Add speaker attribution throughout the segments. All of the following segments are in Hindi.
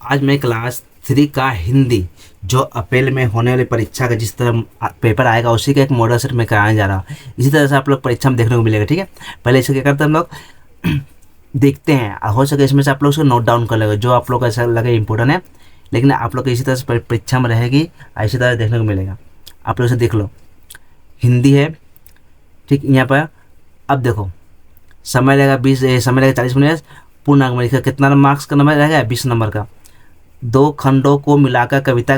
Speaker 1: आज मैं क्लास 3 का हिंदी जो अप्रैल में होने वाली परीक्षा का जिस तरह पेपर आएगा उसी का एक मॉडल सेट मैं कराने जा रहा हूँ। इसी तरह से आप लोग परीक्षा में देखने को मिलेगा। ठीक है, पहले इसे क्या करते हैं हम लोग देखते हैं, हो सके इसमें से आप लोग उसको नोट डाउन कर लेगा जो आप लोग को ऐसा लगे इंपॉर्टेंट है, लेकिन आप लोग को इसी तरह से परीक्षा में रहेगी, इसी तरह देखने को मिलेगा। आप लोग इसे देख लो, हिंदी है। ठीक, यहाँ पर अब देखो समय लगेगा 40 मिनट। पूर्णांक में लिखा कितना मार्क्स का नंबर रहेगा, 20 नंबर का। 2 खंडों को मिलाकर कविता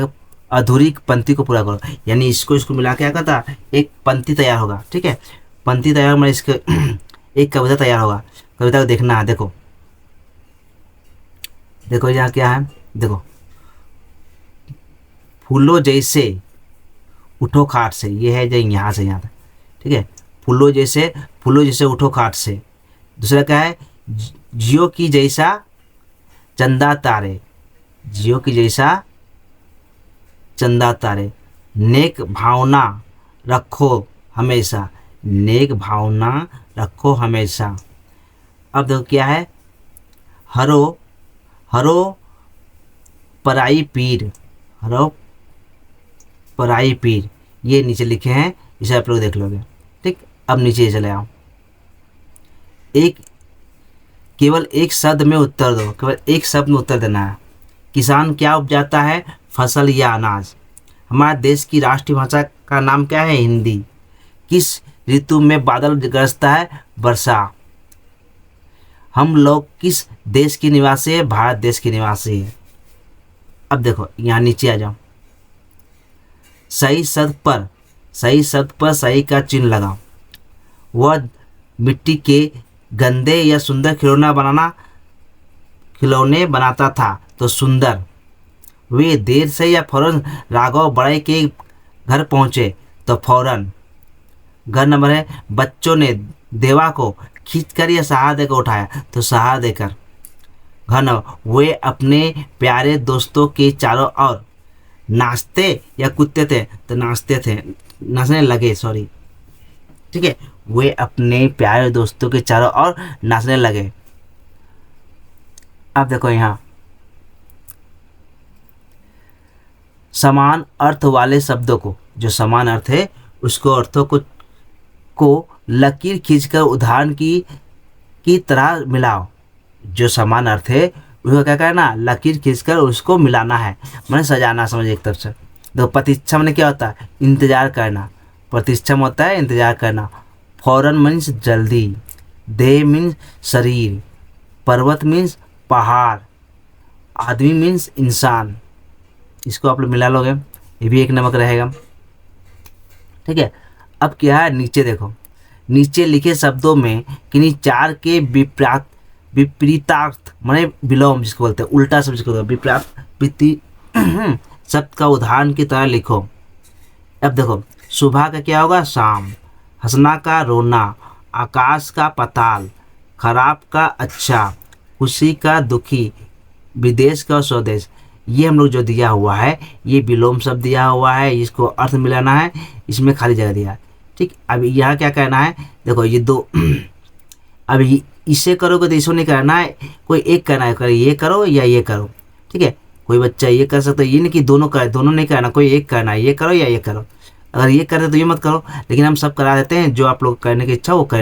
Speaker 1: अधूरी पंक्ति को पूरा करो, यानी इसको मिला के क्या करता, एक पंक्ति तैयार होगा। ठीक है, पंक्ति तैयार मतलब इसके एक कविता तैयार होगा। कविता को देखना है। देखो देखो यहाँ क्या है, देखो फूलों जैसे उठो खाट से, ये है जो यहाँ से यहाँ तक। ठीक है, फूलों जैसे उठो खाट से। दूसरा क्या है, जियो की जैसा चंदा तारे, जियो की जैसा चंदा तारे। नेक भावना रखो हमेशा, नेक भावना रखो हमेशा। अब देखो क्या है, हरो हरो पराई पीर, हरो पराई पीर, ये नीचे लिखे हैं, इसे आप लोग देख लोगे। ठीक, अब नीचे चले आओ, केवल एक शब्द में उत्तर दो, केवल एक शब्द में उत्तर देना है। किसान क्या उपजाता है, फसल या अनाज। हमारे देश की राष्ट्रीय भाषा का नाम क्या है, हिंदी। किस ऋतु में बादल गरजता है, वर्षा। हम लोग किस देश के निवासी है, भारत देश के निवासी है। अब देखो यहाँ नीचे आ जाओ, सही शब्द पर सही का चिन्ह लगाओ। वह मिट्टी के गंदे या सुंदर खिलौने बनाता था तो सुंदर। वे देर से या फौरन राघव बड़े के घर पहुंचे तो फौरन। घर नंबर है, बच्चों ने देवा को खींचकर या सहारा देकर उठाया तो सहारा देकर। घर नंबर, वे अपने प्यारे दोस्तों के चारों ओर नाचते या कूदते थे तो नाचने लगे, सॉरी। ठीक है, वे अपने प्यारे दोस्तों के चारों ओर नाचने लगे। अब देखो यहाँ समान अर्थ वाले शब्दों को, जो समान अर्थ है उसको अर्थों को लकीर खींचकर उदाहरण की तरह मिलाओ। जो समान अर्थ है उसको क्या करना, लकीर खींचकर उसको मिलाना है, मैंने सजाना, समझ एक तरफ से। देखो प्रतीक्षा में क्या होता है, इंतजार करना। प्रतीक्षा में होता है इंतजार करना। फौरन मीन्स जल्दी। देह मीन्स शरीर। पर्वत मीन्स पहाड़। आदमी मीन्स इंसान। इसको आप लोग मिला लोगे, ये भी एक नंबर रहेगा। ठीक है, अब क्या है, नीचे देखो, नीचे लिखे शब्दों में किन्हीं 4 के विपरीतार्थ माने विलोम जिसको बोलते हैं, उल्टा शब्द जिसको बोलते हैं, शब्द का उदाहरण की तरह लिखो। अब देखो, सुबह का क्या होगा, शाम। हंसना का रोना। आकाश का पाताल। खराब का अच्छा। खुशी का दुखी। विदेश का स्वदेश। ये हम लोग जो दिया हुआ है ये विलोम शब्द दिया हुआ है, इसको अर्थ मिलाना है, इसमें खाली जगह दिया है। ठीक, अब यहाँ क्या कहना है, देखो ये दो अब इसे करोगे तो इसको नहीं करना है, कोई एक करना है, ये करो या ये करो। ठीक है, कोई बच्चा ये कर सकता है, ये नहीं कि दोनों करे, दोनों नहीं करना, कोई एक करना है, ये करो या ये करो। अगर ये करते तो ये मत करो, लेकिन हम सब करा देते हैं, जो आप लोग करने की इच्छा वो कर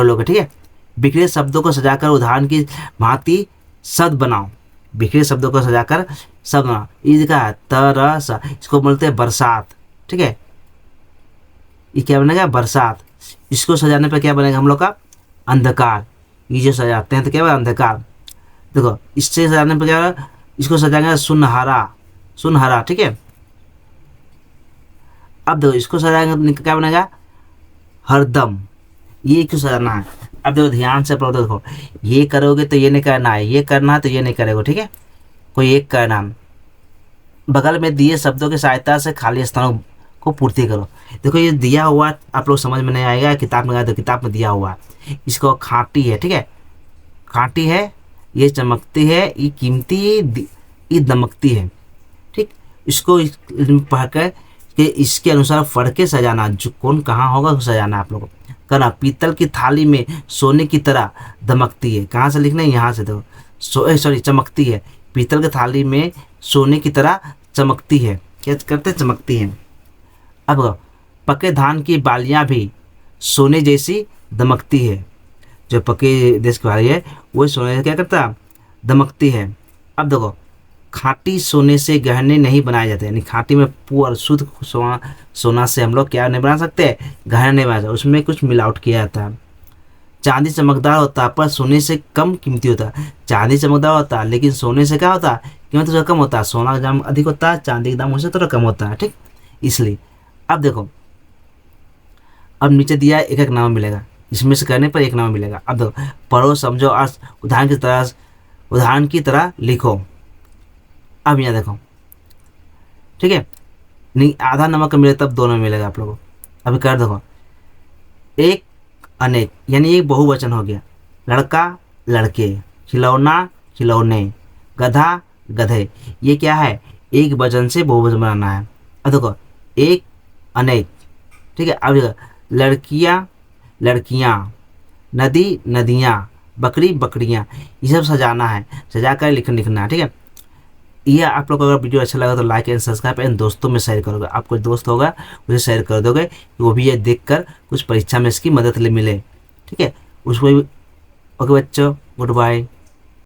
Speaker 1: लोगे। ठीक है, बिखरे शब्दों को सजाकर उदाहरण की भांति शब्द बनाओ। बिखरे शब्दों को सजाकर शब्द बनाओ। इसका तरस, इसको बोलते हैं बरसात। ठीक है, ये क्या बनेगा, बरसात। इसको सजाने पर क्या बनेगा हम लोग का, अंधकार। ये जो सजाते हैं तो क्या बनेगा, अंधकार। देखो इससे सजाने पर क्या होगा, इसको सजाएंगे सुनहरा। ठीक है, अब देखो इसको सजाएंगे तो क्या बनेगा, हरदम। ये क्यों सजाना है, अब देखो ध्यान से पढ़ो। देखो ये करोगे तो ये नहीं करना है, ये करना है तो ये नहीं करेगा। ठीक है, कोई एक करना है। बगल में दिए शब्दों की सहायता से खाली स्थानों को पूर्ति करो। देखो ये दिया हुआ आप लोग समझ में नहीं आएगा, किताब में गया तो किताब में दिया हुआ है। इसको खाटी है, ठीक है, खाटी है, ये चमकती है, ये कीमती, ये दमकती है। ठीक, इसको पढ़कर कि इसके अनुसार पढ़ के सजाना, जो कौन कहाँ होगा सजाना आप लोगों को करना। पीतल की थाली में सोने की तरह दमकती है, कहाँ से लिखना है, यहाँ से। देखो सॉरी चमकती है, पीतल की थाली में सोने की तरह चमकती है। क्या करते? चमकती हैं। अब पके धान की बालियां भी सोने जैसी दमकती है। जो पके देश की बाली है वो सोने से क्या करता? दमकती है। अब देखो, खाँटी सोने से गहने नहीं बनाए जाते, यानी खाँटी में पूरा शुद्ध सोना से हम लोग क्या नहीं बना सकते? गहने नहीं बना सकते, उसमें कुछ मिलावट किया जाता है। चांदी चमकदार होता है पर सोने से कम कीमती होता है। चांदी चमकदार होता है लेकिन सोने से क्या होता है? कीमत उसका कम होता है। सोना का दाम अधिक होता है, चांदी का दाम उससे थोड़ा कम होता है। ठीक, इसलिए अब देखो, अब नीचे दिया है एक एक नाम मिलेगा, इसमें से करने पर एक नाम मिलेगा। अब देखो, पढ़ो समझो और उदाहरण की तरह लिखो। अब यहाँ देखो, ठीक है, नहीं आधा नमक मिले तब दोनों मिलेगा आप लोगों को। अभी कर देखो, एक अनेक यानी एक बहुवचन हो गया। लड़का लड़के, खिलौना खिलौने, गधा गधे, ये क्या है? एक वचन से बहुवचन बनाना है। अब देखो, एक अनेक, ठीक है। अब देखो, लड़कियां लड़कियां, नदी नदियां, बकरी बकरियां, ये सब सजाना है, सजा कर लिखना है। ठीक है, ये आप लोग को अगर वीडियो अच्छा लगा तो लाइक एंड सब्सक्राइब एंड दोस्तों में शेयर करोगे। आप कोई दोस्त होगा उसे शेयर कर दोगे, वो भी ये देखकर कुछ परीक्षा में इसकी मदद ले मिले। ठीक है, उसको भी। ओके बच्चों, गुड बाय।